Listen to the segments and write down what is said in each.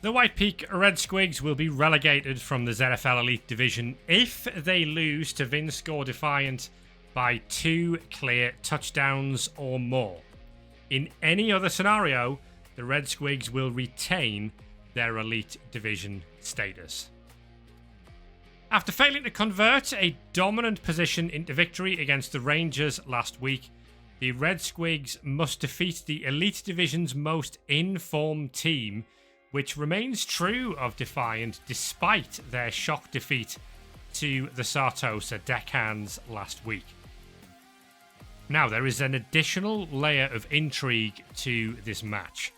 The Whitepeak Red Squigs will be relegated from the ZFL Elite Division if they lose to Vinnskor Defiant by 2 clear touchdowns or more. In any other scenario, the Red Squigs will retain their Elite Division status. After failing to convert a dominant position into victory against the Rangers last week, the Red Squigs must defeat the Elite Division's most in-form team, which remains true of Defiant despite their shock defeat to the Sartosa Deckhands last week. Now, there is an additional layer of intrigue to this match,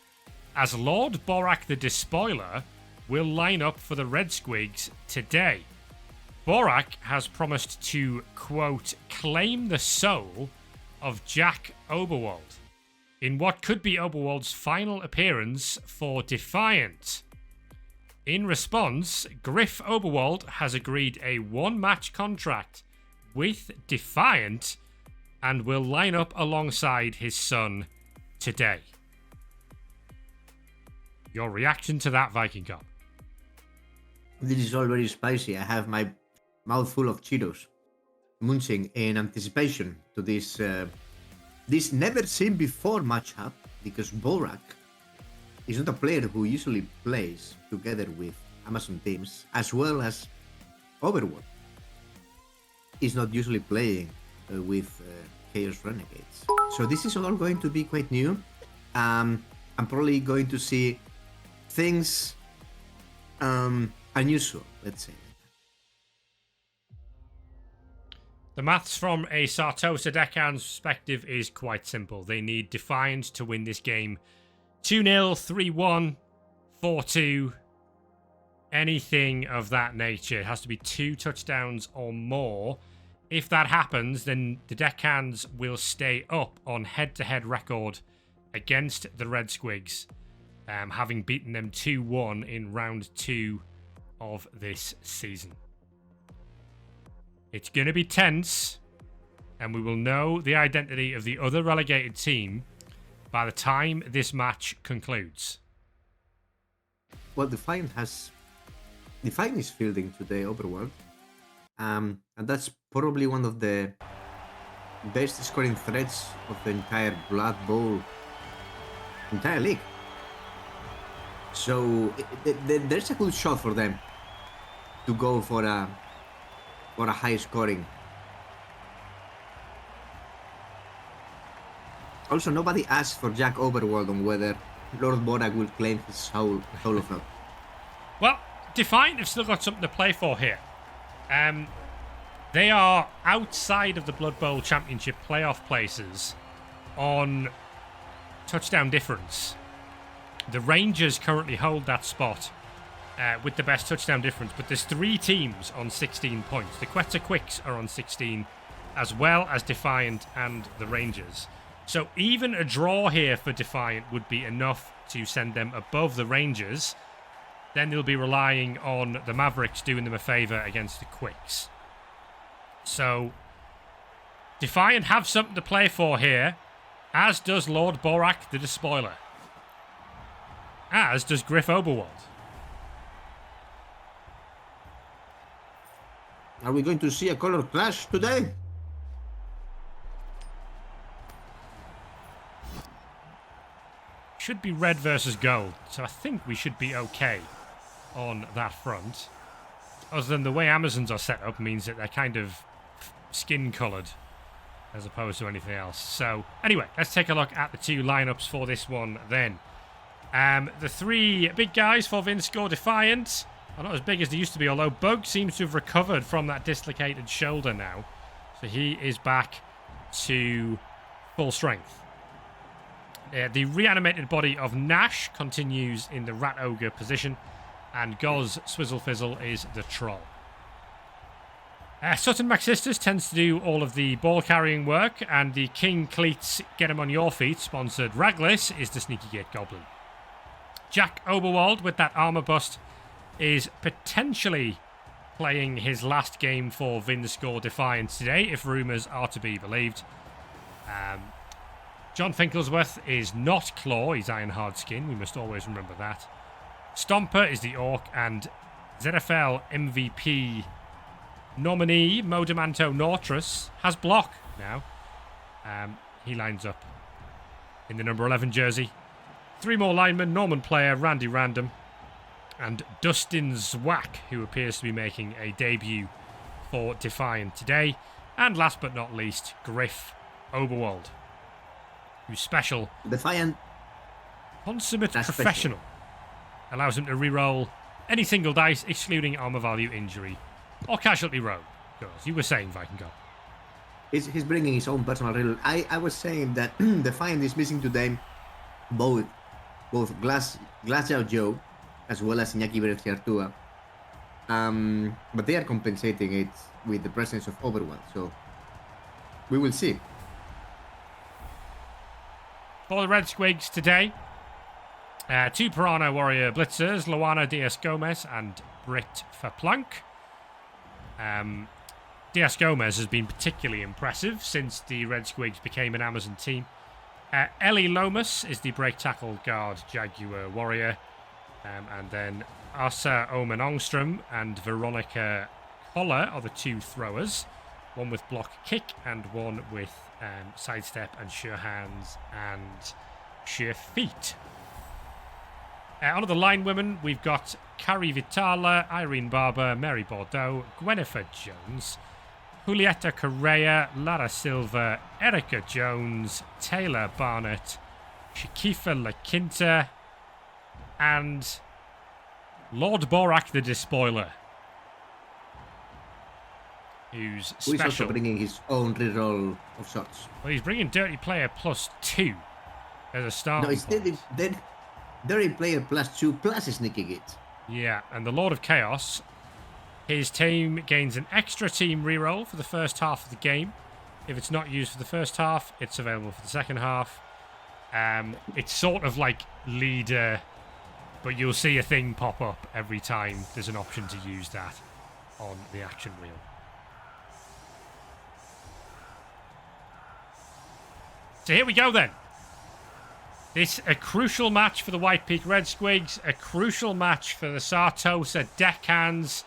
as Lord Borak the Despoiler will line up for the Red Squigs today. Borak has promised to, quote, claim the soul of Jack Oberwald in what could be Oberwald's final appearance for Defiant. In response, Griff Oberwald has agreed a one-match contract with Defiant and will line up alongside his son today. Your reaction to that, Viking Cop? This is all very spicy. I have my mouth full of Cheetos, munching in anticipation to this this never seen before matchup, because Borak is not a player who usually plays together with Amazon teams, as well as Overwatch is not usually playing with Chaos Renegades. So this is all going to be quite new. I'm probably going to see things unusual, let's say. The maths from a Sartosa Deckhands perspective is quite simple. They need Defiant to win this game 2-0, 3-1, 4-2, anything of that nature. It has to be 2 touchdowns or more. If that happens, then the Deckhands will stay up on head-to-head record against the Red Squigs, having beaten them 2-1 in round 2 of this season. It's going to be tense, and we will know the identity of the other relegated team by the time this match concludes. Well, Defiant is fielding today Overworld, and that's probably one of the best scoring threats of the entire Blood Bowl, entire league. So there's a good shot for them to go for a high scoring. Also, nobody asked for Jack Overworld on whether Lord Borak will claim his soul of not. Well, Defiant have still got something to play for here. They are outside of the Blood Bowl Championship playoff places on touchdown difference. The Rangers currently hold that spot with the best touchdown difference, but there's 3 teams on 16 points. The Quetzalquicks are on 16, as well as Defiant and the Rangers. So even a draw here for Defiant would be enough to send them above the Rangers. Then they'll be relying on the Mavericks doing them a favour against the Quicks. So Defiant have something to play for here, as does Lord Borak the Despoiler. As does Griff Oberwald. Are we going to see a color clash today? Should be red versus gold, so I think we should be okay on that front. Other than the way Amazons are set up means that they're kind of skin-coloured as opposed to anything else. So, anyway, let's take a look at the 2 lineups for this one then. The 3 big guys for Vinnskor Defiant are not as big as they used to be, although Bug seems to have recovered from that dislocated shoulder now. So he is back to full strength. The reanimated body of Nash continues in the Rat Ogre position, and Goz Swizzlefizzle is the Troll. Sutton McSisters tends to do all of the ball carrying work, and the King Cleats Get 'em on Your Feet sponsored Raglis is the Sneaky Gate Goblin. Jack Oberwald with that armor bust is potentially playing his last game for Vinnskor Defiant today, if rumours are to be believed. John Finklesworth is not Claw, he's Iron Hard Skin, we must always remember that. Stomper is the Orc, and ZFL MVP nominee Modemanto Nortrus has block now. He lines up in the number 11 jersey. 3 more linemen, Norman Player, Randy Random, and Dustin Zwack, who appears to be making a debut for Defiant today. And last but not least, Griff Oberwald, who's special. Defiant. Consummate professional. Special. Allows him to reroll any single dice, excluding armor value, injury, or casualty rogue. As you were saying, Vikingo. He's bringing his own personal reroll. I was saying that Defiant is missing today both Glassjaw Joe as well as Iñaki Bereciartua. But they are compensating it with the presence of Overwatch, so we will see. For the Red Squigs today, 2 Piranha Warrior Blitzers, Luana Diaz-Gomez and Britt Verplank. Diaz-Gomez has been particularly impressive since the Red Squigs became an Amazon team. Ellie Lomas is the break tackle guard Jaguar Warrior. And then Asa Omen Ångström and Veronica Koller are the 2 throwers. One with block kick and one with sidestep and sure hands and sure feet. On the line women, we've got Carrie Vitala, Irene Barber, Mary Bordeaux, Gwennifer Jones, Julieta Correa, Lara Silva, Erica Jones, Taylor Barnett, Shakifa La Quinta, and Lord Borak the Despoiler, who's special. He's also bringing his own reroll of shots. Well, he's bringing Dirty Player +2 as a start. No, it's Dirty Player +2 plus Sneaky Git. Yeah, and the Lord of Chaos, his team gains an extra team reroll for the first half of the game. If it's not used for the first half, it's available for the second half. It's sort of like leader, but you'll see a thing pop up every time there's an option to use that on the action wheel. So here we go then. This a crucial match for the Whitepeak Red Squigs, a crucial match for the Sartosa deckhands,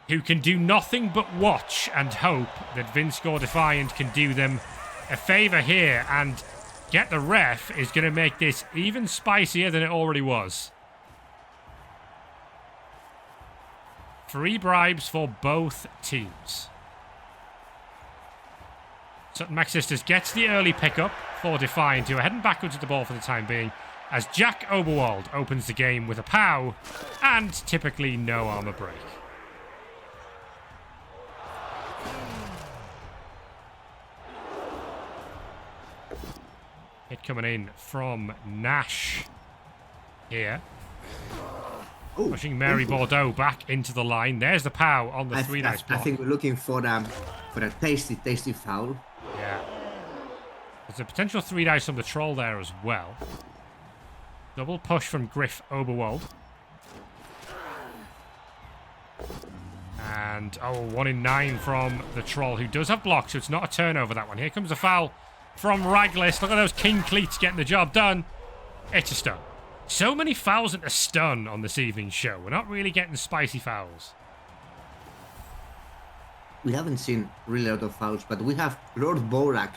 who can do nothing but watch and hope that Vinnskor Defiant can do them a favour here and get the ref is going to make this even spicier than it already was. Free bribes for both teams. Sutton Mac Sisters gets the early pickup for Defiant, who are heading backwards with the ball for the time being, as Jack Oberwald opens the game with a POW and typically no armor break. Hit coming in from Nash here. Ooh, pushing Mary Bordeaux back into the line. There's the POW on the 3-dice block. I think we're looking for a tasty foul. Yeah. There's a potential 3-dice on the troll there as well. Double push from Griff Oberwald. And, 1 in 9 from the troll, who does have blocks, so it's not a turnover, that one. Here comes a foul from Raglis. Look at those king cleats getting the job done. It's a stun. So many fouls and a stun on this evening's show. We're not really getting spicy fouls. We haven't seen really a lot of fouls, but we have Lord Borak,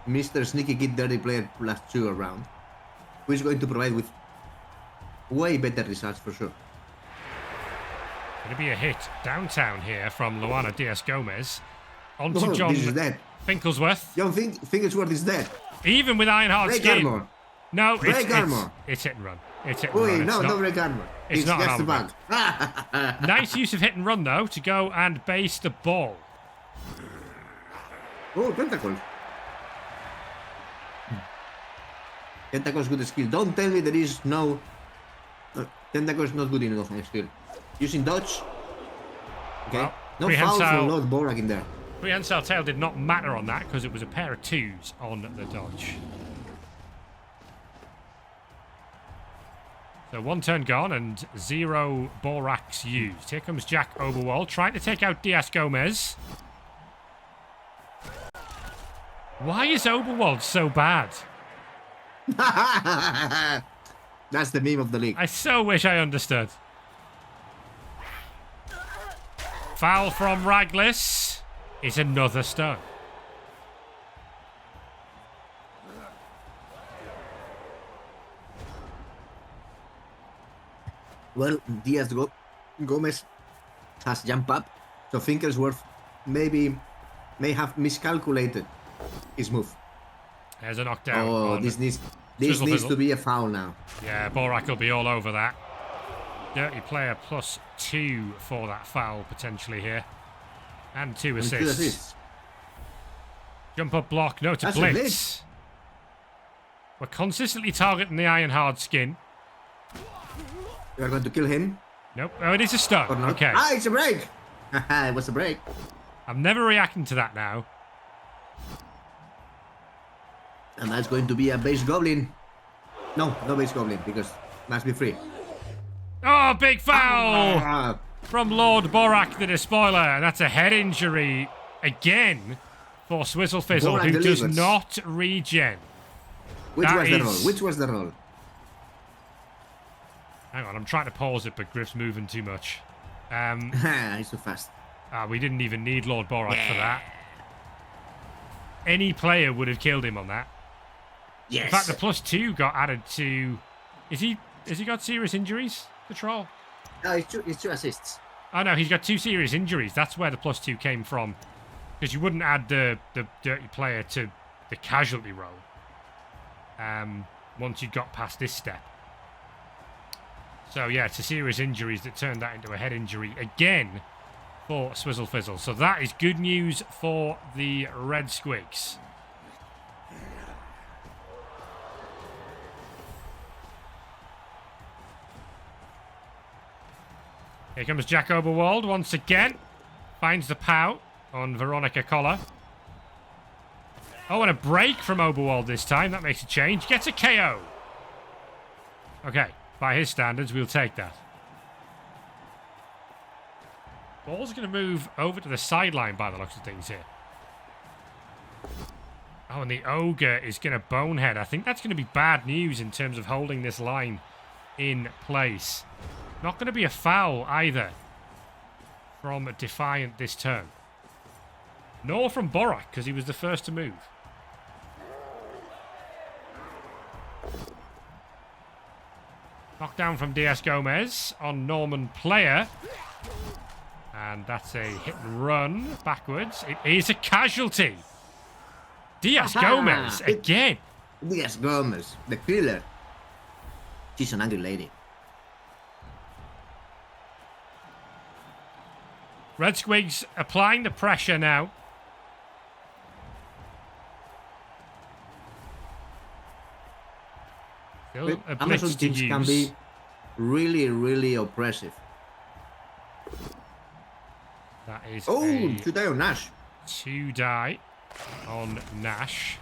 Mr. Sneaky Kid Dirty Player +2 around, who is going to provide with way better results for sure. Going to be a hit downtown here from Luana Diaz-Gomez onto John This is dead. Finklesworth. John Finklesworth is dead. Even with Ironheart skin. Armor. No, it's hit and run. It's hit and run. No break armor. It's not just an the bug. Nice use of hit and run, though, to go and base the ball. Oh, Tentacles. Tentacles good skill. Don't tell me there is no... Tentacles not good enough skill. Using dodge. Okay. Well, no foul for Lord Borak in there. Prehensile tail did not matter on that because it was a pair of 2s on the dodge. So 1 turn gone and 0 Boraks used. Here comes Jack Oberwald trying to take out Diaz-Gomez. Why is Oberwald so bad? That's the meme of the league. I so wish I understood. Foul from Raglis is another stone. Well, Gomez has jumped up, so Finkersworth may have miscalculated his move. There's a knockdown. Oh, this needs to be a foul now. Yeah, Borak will be all over that. Dirty player +2 for that foul potentially here. And 2 assists. Jump up block, no to blitz. We're consistently targeting the iron hard skin. You are going to kill him? Nope. Oh, it is a stun. Okay. Ah, it's a break. It was a break. I'm never reacting to that now. And that's going to be a base goblin. No base goblin, because must be free. Oh, big foul from Lord Borak the Despoiler. And that's a head injury again for Swizzle Fizzle, Borak who delivers. does not regen. Which was the roll? Hang on, I'm trying to pause it, but Griff's moving too much. He's too fast. We didn't even need Lord Borak for that. Any player would have killed him on that. Yes. In fact, the +2 got added to... Has he got serious injuries, the troll? No, it's two assists. Oh, no, he's got 2 serious injuries. That's where the +2 came from. Because you wouldn't add the dirty player to the casualty roll. Once you got past this step. So, yeah, it's a serious injuries that turned that into a head injury again for Swizzle Fizzle. So that is good news for the Red Squigs. Here comes Jack Oberwald once again. Finds the pout on Veronica Collar. Oh, and a break from Oberwald this time. That makes a change. Gets a KO. Okay. By his standards, we'll take that. Ball's going to move over to the sideline by the looks of things here. Oh, and the Ogre is going to bonehead. I think that's going to be bad news in terms of holding this line in place. Not going to be a foul either from Defiant this turn. Nor from Borak, because he was the first to move. Knockdown from Diaz Gomez on Norman Player. And that's a hit and run backwards. It is a casualty. Diaz Gomez again. Diaz Gomez, the killer. She's an angry lady. Red Squigs applying the pressure now. Still a blitz Amazon to teams use. can be really, really oppressive. That is to die on Nash. 2 die on Nash.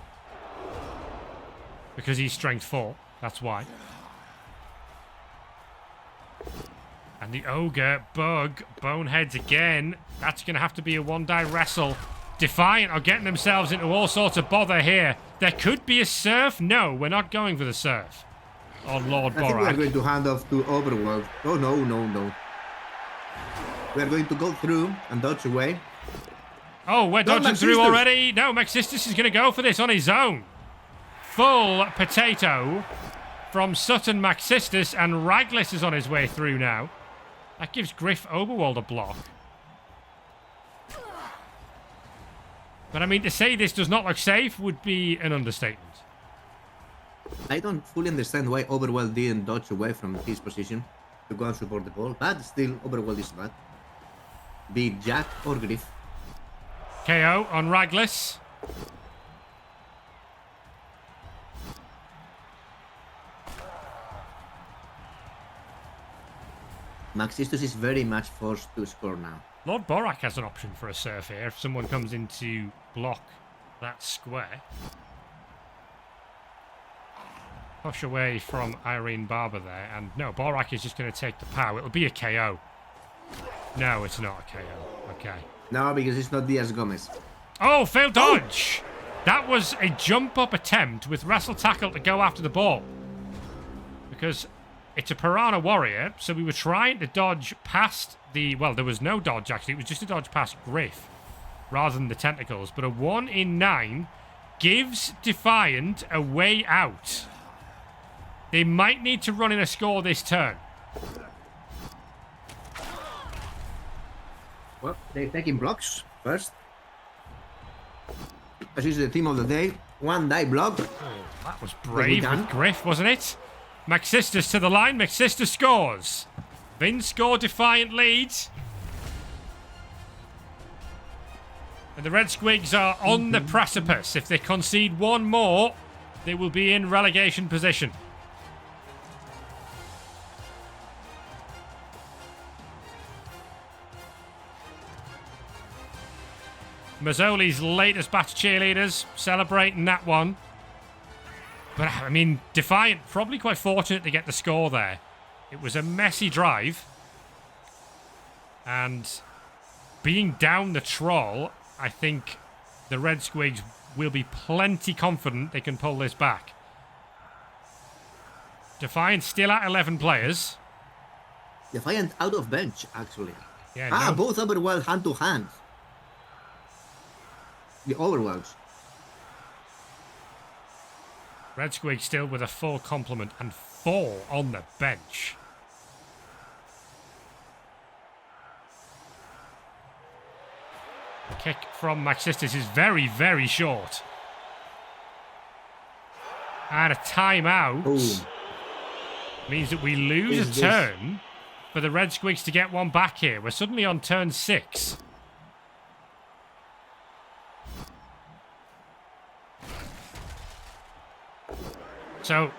Because he's strength 4. That's why. And the Ogre, Bug, Boneheads again. That's going to have to be a 1-die wrestle. Defiant are getting themselves into all sorts of bother here. There could be a surf. No, we're not going for the surf on Lord Borak. I think we are going to hand off to Overworld. Oh, no. We are going to go through and dodge away. Oh, we're dodging through already. No, Maxistus is going to go for this on his own. Full potato from Sutton Maxistus, and Raglis is on his way through now. That gives Griff Oberwald a block. But I mean, to say this does not look safe would be an understatement. I don't fully understand why Overworld didn't dodge away from his position to go and support the ball, but still, Overworld is bad. Be it Jack or Griff. KO on Raglis. Maxistus is very much forced to score now. Lord Borak has an option for a surf here if someone comes in to block that square. Push away from Irene Barber there, and no, Borak is just going to take the power. It'll be a KO. No, it's not a KO. Okay. No, because it's not Diaz Gomez. Oh, failed dodge! Oh. That was a jump-up attempt with wrestle tackle to go after the ball. Because it's a Piranha Warrior, so we were trying to dodge past the... Well, there was no dodge, actually. It was just a dodge past Griff, rather than the tentacles. But a 1 in 9 gives Defiant a way out. They might need to run in a score this turn. Well, they're taking blocks first. This is the team of the day. 1 die block. Oh, that was brave with Griff, wasn't it? Maxistus to the line. Maxistus scores. Vinnskor Defiant leads. And the Red Squigs are on the precipice. If they concede 1 more, they will be in relegation position. Mazzoli's latest batch cheerleaders celebrating that one. But, I mean, Defiant probably quite fortunate to get the score there. It was a messy drive. And being down the troll, I think the Red Squigs will be plenty confident they can pull this back. Defiant still at 11 players. Defiant out of bench, actually. Yeah, both overwhelmed hand to hand. The overwhelms. Red Squig still with a full complement and 4 on the bench. The kick from Maxistus is very, very short. And a timeout means that we lose a turn for the Red Squigs to get one back here. We're suddenly on turn 6. So,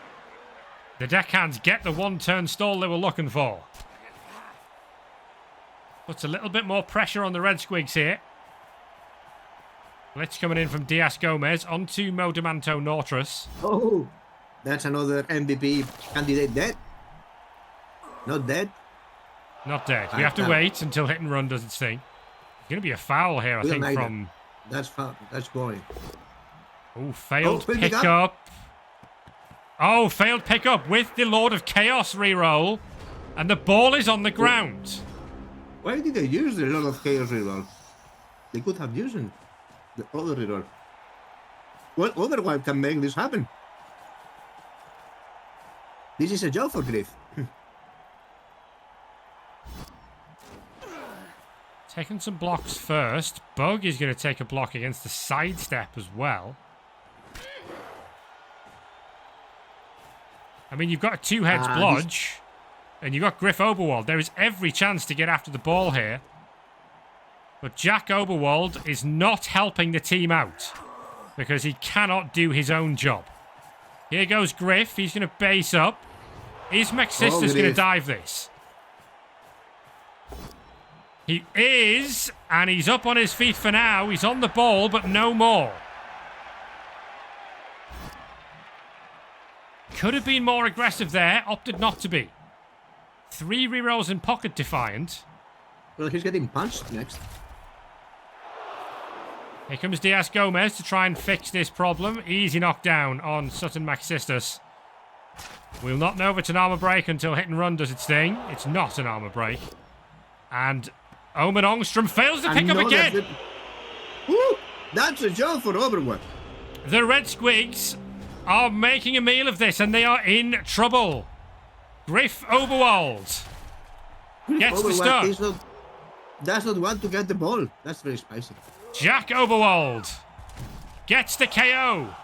the deckhands get the 1-turn stall they were looking for. Puts a little bit more pressure on the Red Squigs here. Blitz coming in from Diaz Gomez onto Modemanto Nortrus. Oh, that's another MVP candidate dead. Not dead. Not dead. We have to wait until hit and run does its thing. It's going to be a foul here, I think, from... That's going. Oh, failed pickup. Oh, failed pickup with the Lord of Chaos reroll. And the ball is on the ground. Why did they use the Lord of Chaos reroll? They could have used the other reroll. What other one can make this happen? This is a job for Griff. Taking some blocks first. Bug is going to take a block against the sidestep as well. I mean, you've got a 2-heads blodge, and you've got Griff Oberwald. There is every chance to get after the ball here. But Jack Oberwald is not helping the team out, because he cannot do his own job. Here goes Griff. He's going to base up. Is Maxistus going to dive this? He is, and he's up on his feet for now. He's on the ball, but no more. Could have been more aggressive there, opted not to be. 3 rerolls in pocket Defiant. Well, he's getting punched next. Here comes Diaz Gomez to try and fix this problem. Easy knockdown on Sutton Maxistus. We'll not know if it's an armor break until hit and run does its thing. It's not an armor break. And Omen Ångström fails to pick up again. That's a job for Overwatch. The Red Squigs are making a meal of this and they are in trouble. Griff Oberwald gets the stun. Does not want to get the ball. That's very spicy. Jack Oberwald gets the KO.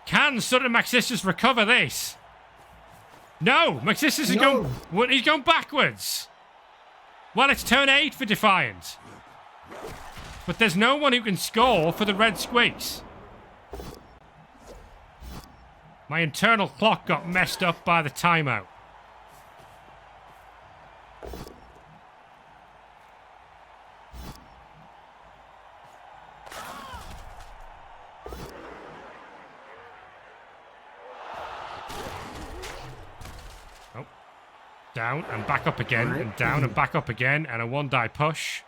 Can Sutton Maxistus recover this? No, Maxistus is going. He's going backwards. Well, it's turn 8 for Defiant, but there's no one who can score for the Red Squigs. My internal clock got messed up by the timeout. Oh. Down and back up again, and down and back up again, and a 1-die push.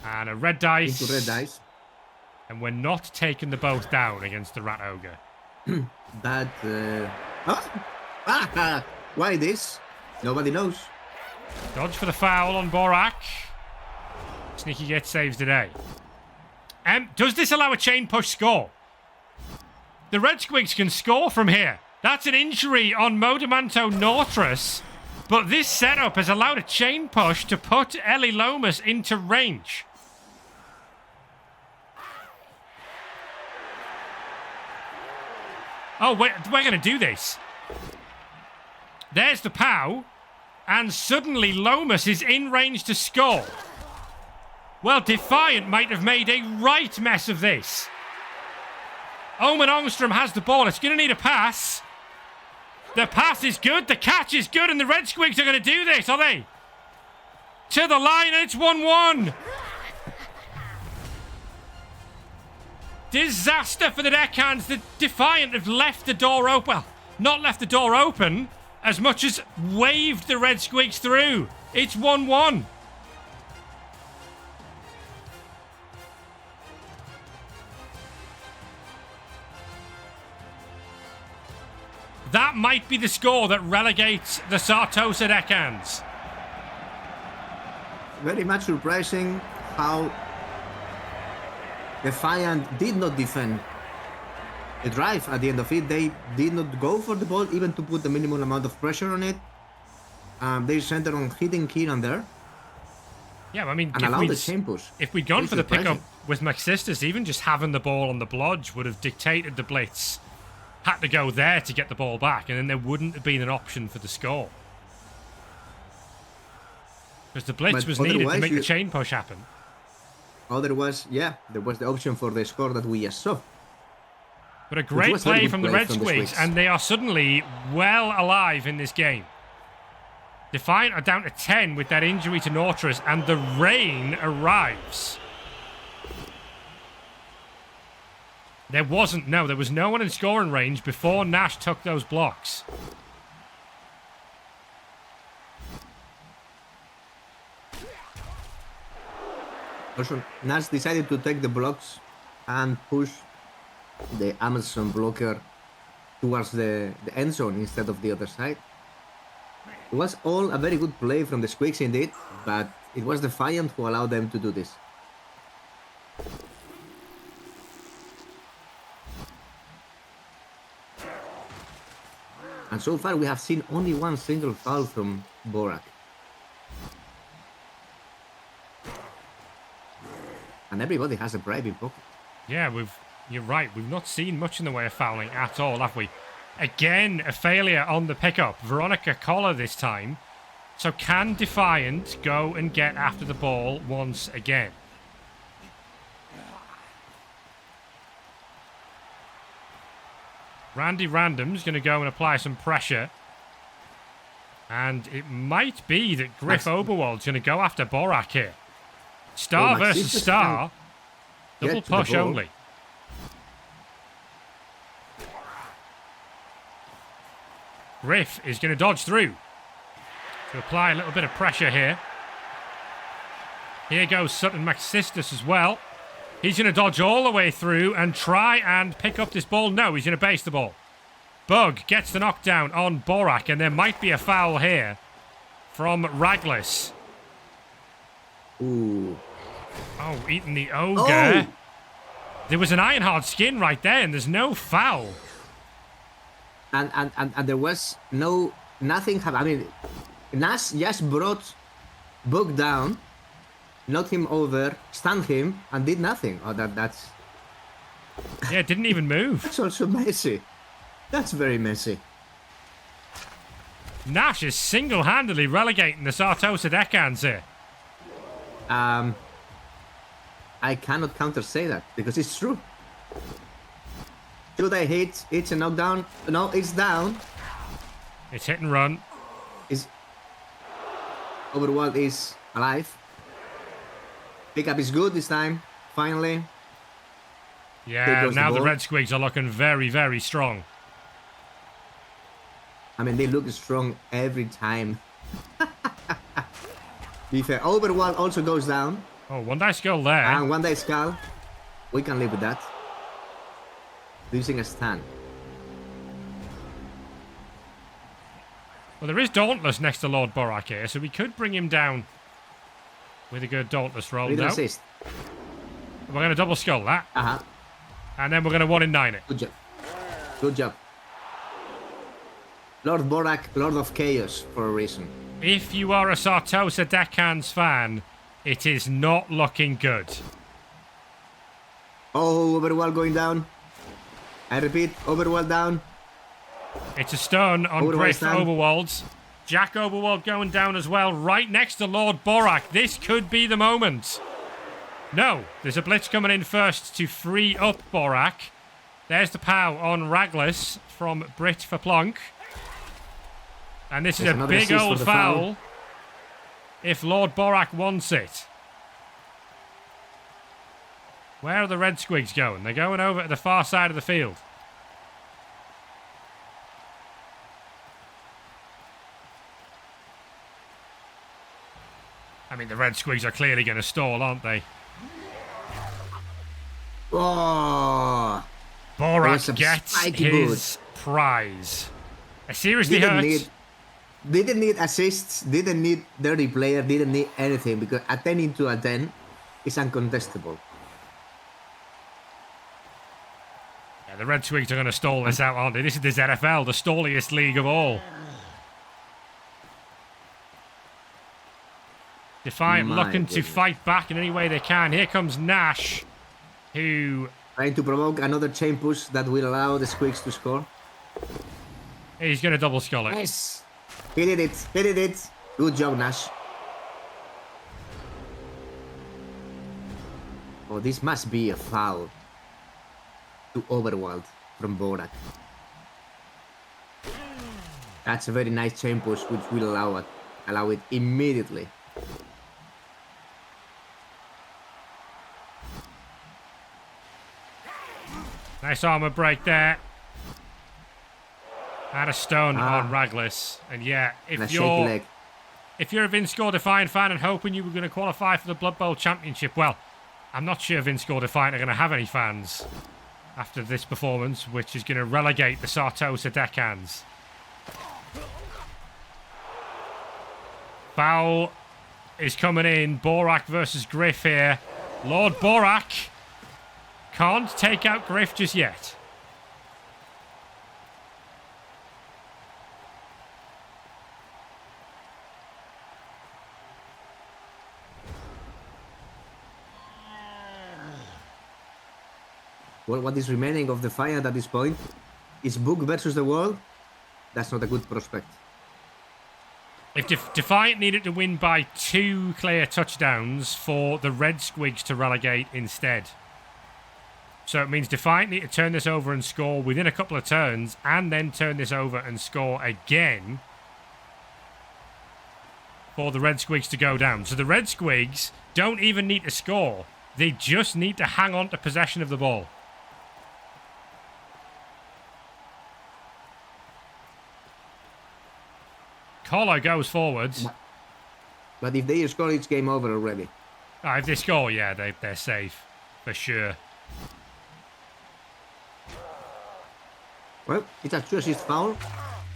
And a red dice. Into red dice. And we're not taking the boat down against the Rat Ogre. But, why this? Nobody knows. Dodge for the foul on Borak. Sneaky Git saves today. Does this allow a chain push score? The Red Squigs can score from here. That's an injury on Modamanto Nortrus. But this setup has allowed a chain push to put Eli Lomas into range. Oh, we're going to do this. There's the POW. And suddenly Lomas is in range to score. Well, Defiant might have made a right mess of this. Omen Ångström has the ball. It's going to need a pass. The pass is good. The catch is good. And the Red Squigs are going to do this, are they? To the line. And it's 1-1. Disaster for the deckhands. The Defiant have left the door open. Well, not left the door open as much as waved the Red Squigs through. It's 1-1. That might be the score that relegates the Sartosa deckhands. Very much surprising how Defiant did not defend the drive at the end of it. They did not go for the ball even to put the minimum amount of pressure on it. They centered on hitting here and there. Yeah, I mean, and allowed the chain push. If we'd gone for the pickup with Maxistus, even just having the ball on the blodge would have dictated the blitz. Had to go there to get the ball back, and then there wouldn't have been an option for the score. Because the blitz was needed to make the chain push happen. Otherwise, yeah, there was the option for the score that we just saw. But a great play from the Red Squigs, and they are suddenly well alive in this game. Defiant are down to 10 with that injury to Nortrus, and the rain arrives. There was no one in scoring range before Nash took those blocks. Also, Nash decided to take the blocks and push the Amazon blocker towards the end zone instead of the other side. It was all a very good play from the Squigs indeed, but it was Defiant who allowed them to do this. And so far we have seen only one single foul from Borak. And everybody has a bribe in pocket. Yeah, you're right. We've not seen much in the way of fouling at all, have we? Again, a failure on the pickup. Veronica Collar this time. So can Defiant go and get after the ball once again? Randy Random's going to go and apply some pressure. And it might be that Griff Oberwald's going to go after Borak here. Star versus Star. Double push only. Griff is going to dodge through to apply a little bit of pressure here. Here goes Sutton Maxistus as well. He's going to dodge all the way through and try and pick up this ball. No, he's going to base the ball. Bug gets the knockdown on Borak, and there might be a foul here from Raglis. Ooh. Oh, eating the ogre. Oh. There was an Ironheart skin right there, and there's no foul. And there was nothing happened. I mean, Nash just brought Bug down, knocked him over, stunned him, and did nothing. Oh, that's... Yeah, it didn't even move. That's also messy. That's very messy. Nash is single-handedly relegating the Sartosa deckhands here. I cannot counter-say that, because it's true. Should I hit? It's a knockdown. No, it's down. It's hit and run. Overworld is alive. Pickup is good this time, finally. Yeah, now the Red Squigs are looking very, very strong. I mean, they look strong every time. Be fair. Overworld also goes down. Oh, one dice skull there. And one dice skull. We can live with that. Losing a stand. Well, there is Dauntless next to Lord Borak here, so we could bring him down with a good Dauntless roll. With an No. assist. We're going to double skull that. Uh-huh. And then we're going to 1-in-9 it. Good job. Good job. Lord Borak, Lord of Chaos, for a reason. If you are a Sartosa Deckhands fan, it is not looking good. Oh, Overwhelm going down. I repeat, Overwhelm down. It's a stun on Overwhelm Griff stand. Overwald. Jack Overwald going down as well, right next to Lord Borak. This could be the moment. No, there's a blitz coming in first to free up Borak. There's the POW on Raglis from Brit for Plonk. And this is There's a another big assist for old the foul if Lord Borak wants it. Where are the Red Squigs going? They're going over to the far side of the field. I mean, the Red Squigs are clearly going to stall, aren't they? Oh. Borak gets his prize. I seriously hurt. Didn't need assists, didn't need dirty player, didn't need anything, because a 10 into a 10 is uncontestable. Yeah, the Red Squigs are going to stall this out, aren't they? This is the ZFL, the stalliest league of all. Defiant looking to fight back in any way they can. Here comes Nash, who... Trying to provoke another chain push that will allow the Squigs to score. He's going to double skull it. Yes! He did it! He did it! Good job, Nash. Oh, this must be a foul to Overworld from Borak. That's a very nice chain push, which will allow it immediately. Nice armor break there. And a stun on Raglis. And yeah, if you're a Vinnskor Defiant fan and hoping you were going to qualify for the Blood Bowl Championship, well, I'm not sure Vinnskor Defiant are going to have any fans after this performance, which is going to relegate the Sartosa Deckhands. Foul is coming in. Borak versus Griff here. Lord Borak can't take out Griff just yet. Well, what is remaining of Defiant at this point is Book versus the World. That's not a good prospect. If Defiant needed to win by 2 clear touchdowns for the Red Squigs to relegate instead. So it means Defiant need to turn this over and score within a couple of turns and then turn this over and score again for the Red Squigs to go down. So the Red Squigs don't even need to score. They just need to hang on to possession of the ball. Collar goes forwards. But if they score, it's game over already. Oh, if they score, yeah, they're safe. For sure. Well, it's a 2-assist foul.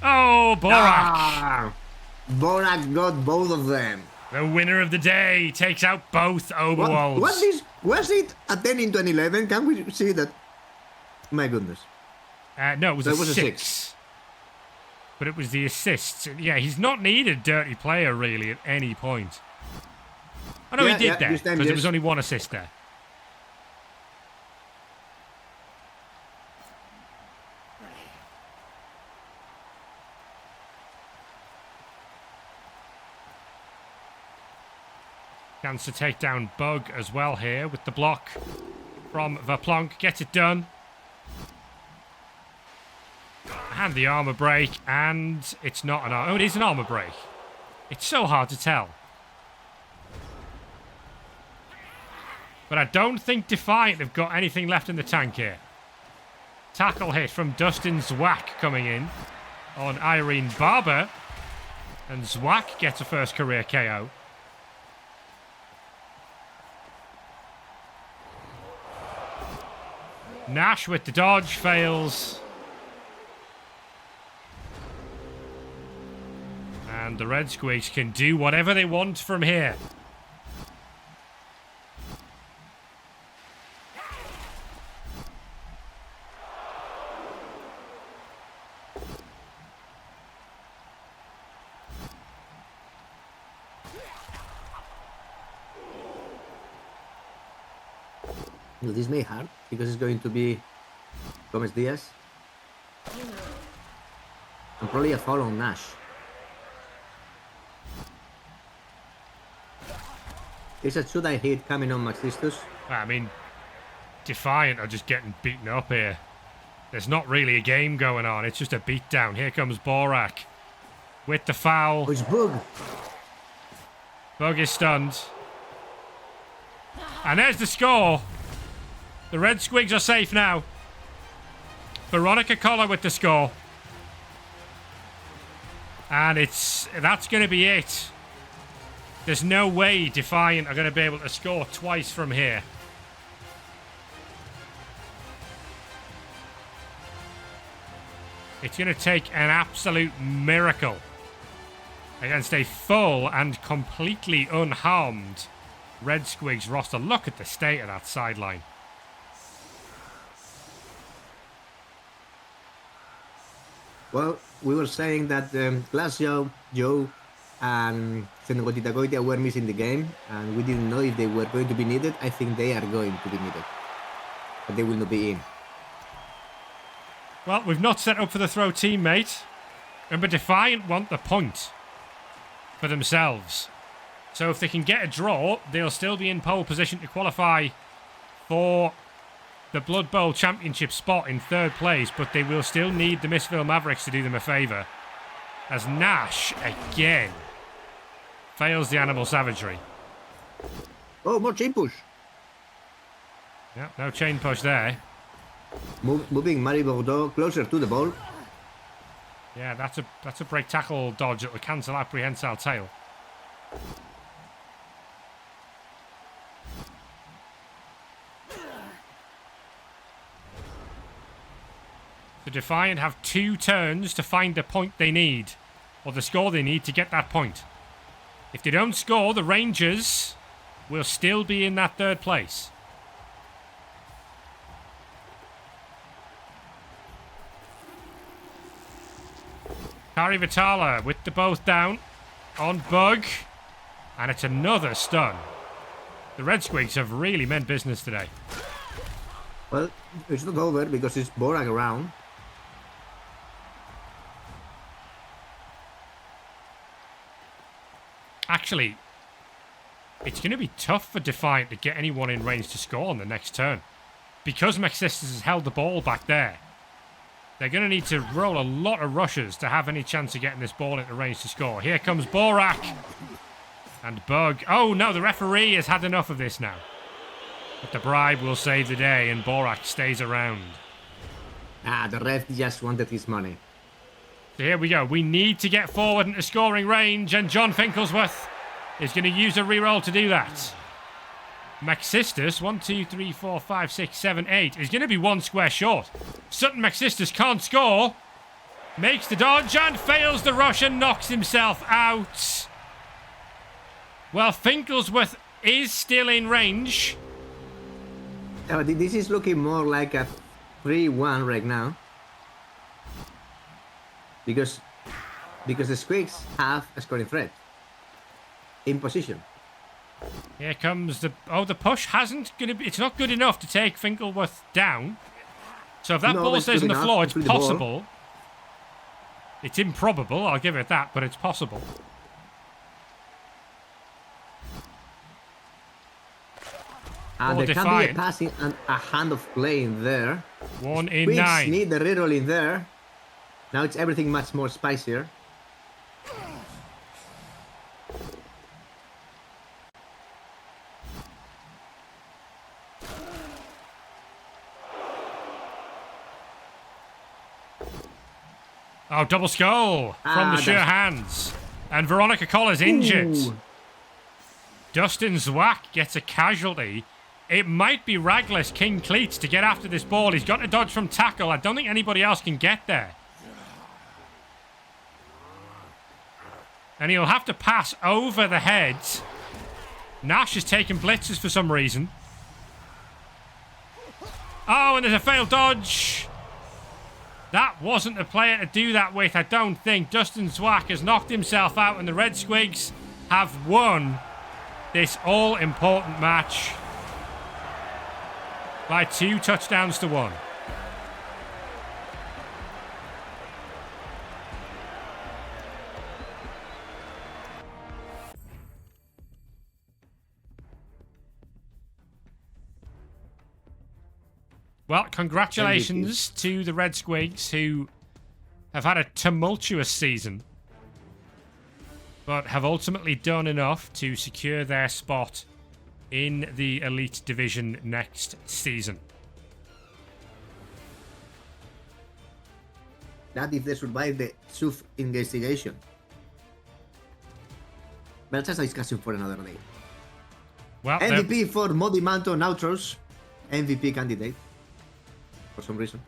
Oh, Borak! Borak got both of them. The winner of the day takes out both Overwolves. Was it a 10 into an 11? Can we see that? My goodness. No, it was, so a 6. But it was the assists. Yeah, he's not needed dirty player, really, at any point. Oh, no, he did there, because there was only 1 assist there. Chance to take down Bug as well here with the block from Verplonk. Gets it done. And the armor break, and it's not an armor. Oh, it is an armor break. It's so hard to tell. But I don't think Defiant have got anything left in the tank here. Tackle hit from Dustin Zwack coming in on Irene Barber. And Zwack gets a first career KO. Nash with the dodge fails. And the Red Squigs can do whatever they want from here. This may hurt because it's going to be Gomez Diaz. And probably a foul on Nash. There's a should I hit coming on Maxistus. I mean, Defiant are just getting beaten up here. There's not really a game going on. It's just a beatdown. Here comes Borak with the foul. Oh, it's Bug. Bug is stunned. And there's the score. The Red Squigs are safe now. Veronica Collar with the score. And that's going to be it. There's no way Defiant are going to be able to score twice from here. It's going to take an absolute miracle against a full and completely unharmed Red Squigs roster. Look at the state of that sideline. Well, we were saying that Glasgow, Joe, and Senegotita Goitia were missing the game, and we didn't know if they were going to be needed. I think they are going to be needed, but they will not be in. Well, we've not set up for the throw, teammate. Remember, Defiant want the point for themselves. So if they can get a draw, they'll still be in pole position to qualify for the Blood Bowl Championship spot in third place, but they will still need the Missville Mavericks to do them a favour. As Nash, again, fails the animal savagery. Oh, more chain push. Yeah, no chain push there. Moving Marie Bordeaux closer to the ball. Yeah, that's a break tackle dodge that will cancel out prehensile tail. The Defiant have 2 turns to find the point they need, or the score they need to get that point. If they don't score, the Rangers will still be in that third place. Kari Vitala with the both down on Bug, and it's another stun. The Red Squigs have really meant business today. Well, it's not over because it's Borak around. Actually, it's going to be tough for Defiant to get anyone in range to score on the next turn. Because Maxistus has held the ball back there, they're going to need to roll a lot of rushes to have any chance of getting this ball into range to score. Here comes Borak. And Bug. Oh no, the referee has had enough of this now. But the bribe will save the day and Borak stays around. The ref just wanted his money. So here we go. We need to get forward into scoring range, and John Finklesworth is going to use a reroll to do that. Maxistus, 1, 2, 3, 4, 5, 6, 7, 8, is going to be 1 square short. Sutton Maxistus can't score. Makes the dodge and fails the rush and knocks himself out. Well, Finklesworth is still in range. This is looking more like a 3-1 right now. Because the Squigs have a scoring threat in position. Here comes the push it's not good enough to take Finklesworth down. So if that ball stays on the floor, it's possible. It's improbable, I'll give it that, but it's possible. There can be a passing and a hand of play in there. 1 in 9. Need the reroll in there. Now it's everything much more spicier. Oh, double skull from the sure hands. And Veronica Collar's injured. Ooh. Dustin Zwack gets a casualty It might be Ragless King Cleats to get after this ball. He's got to dodge from tackle. I don't think anybody else can get there. And he'll have to pass over the heads. Nash is taking blitzes for some reason. Oh, and there's a failed dodge. That wasn't the player to do that with, I don't think. Dustin Zwack has knocked himself out, and the Red Squigs have won this all-important match by 2 touchdowns to 1. Well, congratulations to the Red Squigs, who have had a tumultuous season, but have ultimately done enough to secure their spot in the Elite Division next season. That if they survive the SUF investigation. But that's a discussion for another day. Well, MVP for Modi Manto Nautros. MVP candidate. For some reason.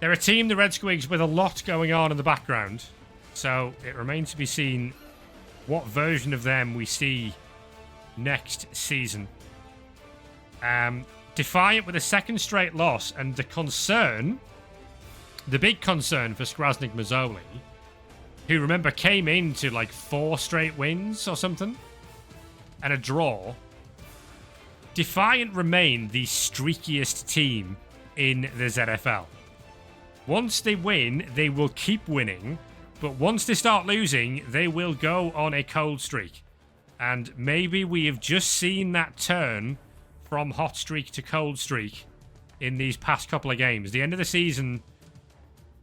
They're a team, the Red Squigs, with a lot going on in the background. So it remains to be seen what version of them we see next season. Defiant with a second straight loss, and the big concern for Skrasnik Mazzoli, who, remember, came into like 4 straight wins or something, and a draw. Defiant remain the streakiest team in the ZFL. Once they win, they will keep winning, but once they start losing, they will go on a cold streak. And maybe we have just seen that turn from hot streak to cold streak in these past couple of games. The end of the season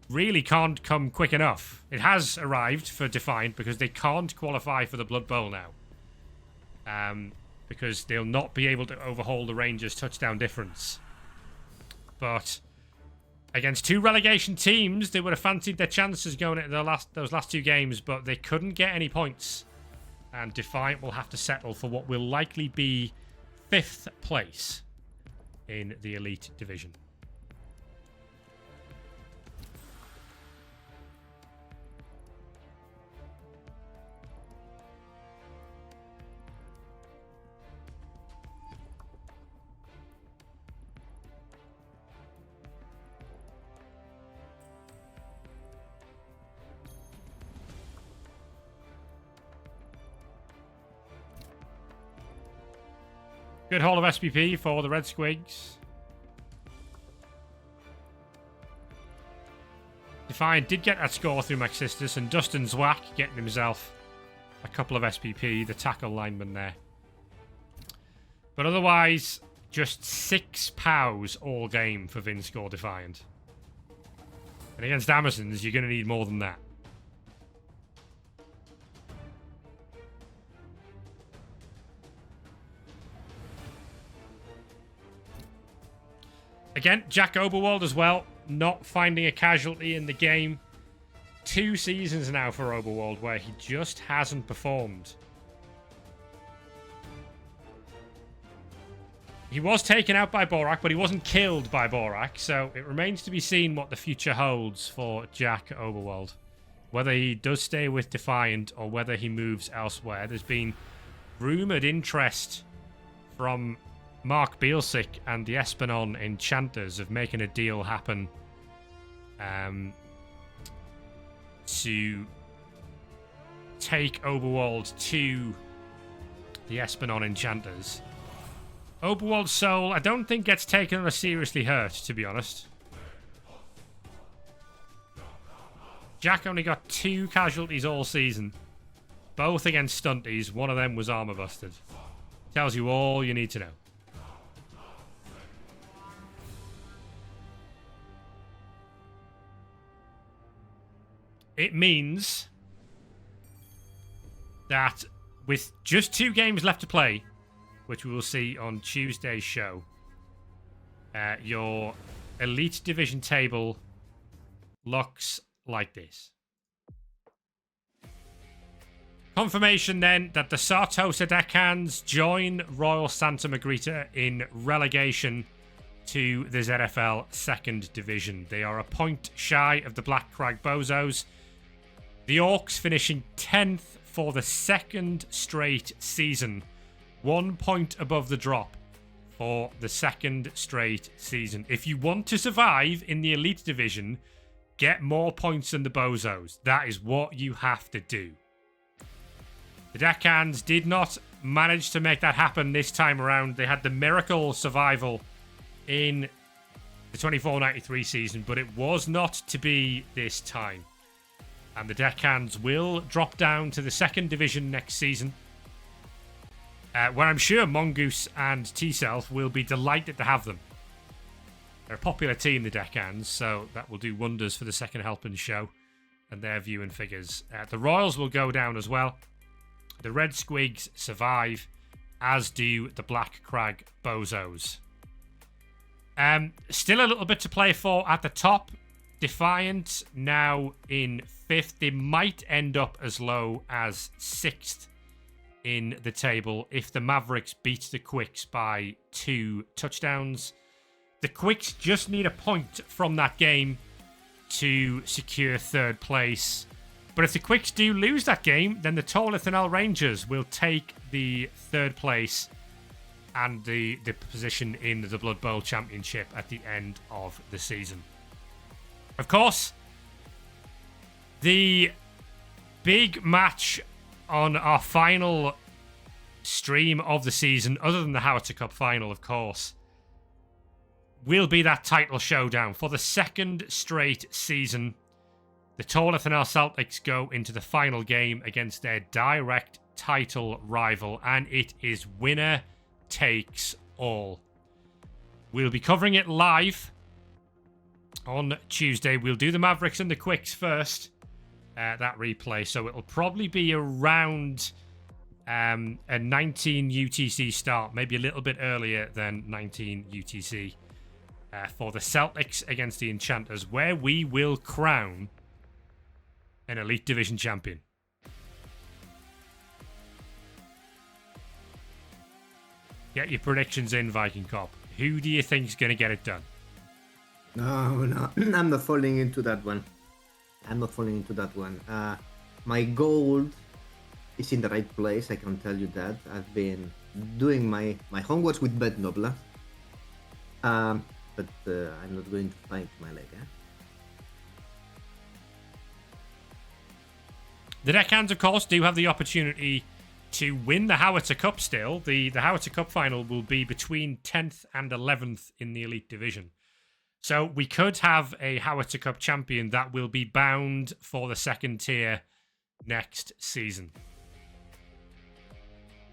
really can't come quick enough. It has arrived for Defiant because they can't qualify for the Blood Bowl now. Because they'll not be able to overhaul the Rangers' touchdown difference. But against 2 relegation teams, they would have fancied their chances going into those last 2 games, but they couldn't get any points. And Defiant will have to settle for what will likely be 5th place in the Elite Division. Good haul of SPP for the Red Squigs. Defiant did get that score through Maxistus, and Dustin Zwack getting himself a couple of SPP, the tackle lineman there. But otherwise, just 6 POWs all game for Vinnskor Defiant. And against Amazons, you're going to need more than that. Again, Jack Oberwald as well, not finding a casualty in the game. 2 seasons now for Oberwald where he just hasn't performed. He was taken out by Borak, but he wasn't killed by Borak, so it remains to be seen what the future holds for Jack Oberwald. Whether he does stay with Defiant or whether he moves elsewhere. There's been rumoured interest from Mark Bielsick and the Espenon Enchanters of making a deal happen to take Oberwald to the Espenon Enchanters. Oberwald's soul, I don't think gets taken or seriously hurt, to be honest. Jack only got 2 casualties all season, both against stunties. One of them was armor busted. Tells you all you need to know. It means that with just 2 games left to play, which we will see on Tuesday's show, your Elite Division table looks like this. Confirmation then that the Sartosa Deckhands join Royal Santa Margherita in relegation to the ZFL 2nd Division. They are a point shy of the Black Crag Bozos. The Orcs finishing 10th for the 2nd straight season. 1 point above the drop for the 2nd straight season. If you want to survive in the Elite Division, get more points than the Bozos. That is what you have to do. The Deckhands did not manage to make that happen this time around. They had the miracle survival in the 24-93 season, but it was not to be this time. And the Deckhands will drop down to the 2nd Division next season, where I'm sure Mongoose and T-Self will be delighted to have them. They're a popular team, the Deckhands, so that will do wonders for the Second Helping show and their viewing figures. The Royals will go down as well. The Red Squigs survive, as do the Black Crag Bozos. Still a little bit to play for at the top. Defiant now in 5th. They might end up as low as 6th in the table if the Mavericks beat the Quicks by 2 touchdowns. The Quicks just need a point from that game to secure 3rd place. But if the Quicks do lose that game, then the Tall Lithanel Rangers will take the 3rd place and the position in the Blood Bowl Championship at the end of the season. Of course, the big match on our final stream of the season, other than the Howitzer Cup final, of course, will be that title showdown. For the 2nd straight season, the Tall Lithanel Celtics go into the final game against their direct title rival, and it is winner takes all. We'll be covering it live on Tuesday. We'll do the Mavericks and the Quicks first, that replay, so it'll probably be around a 19 UTC start, maybe a little bit earlier than 19 UTC, for the Celtics against the Enchanters, where we will crown an Elite Division champion. Get your predictions in, Viking Cop. Who do you think is going to get it done? No, I'm not falling into that one. My goal is in the right place, I can tell you that. I've been doing my homework with Bet Nobla. But I'm not going to find my leg. The Deckhands, of course, do have the opportunity to win the Howitzer Cup still. The Howitzer Cup final will be between 10th and 11th in the Elite Division. So we could have a Howitzer Cup champion that will be bound for the 2nd tier next season.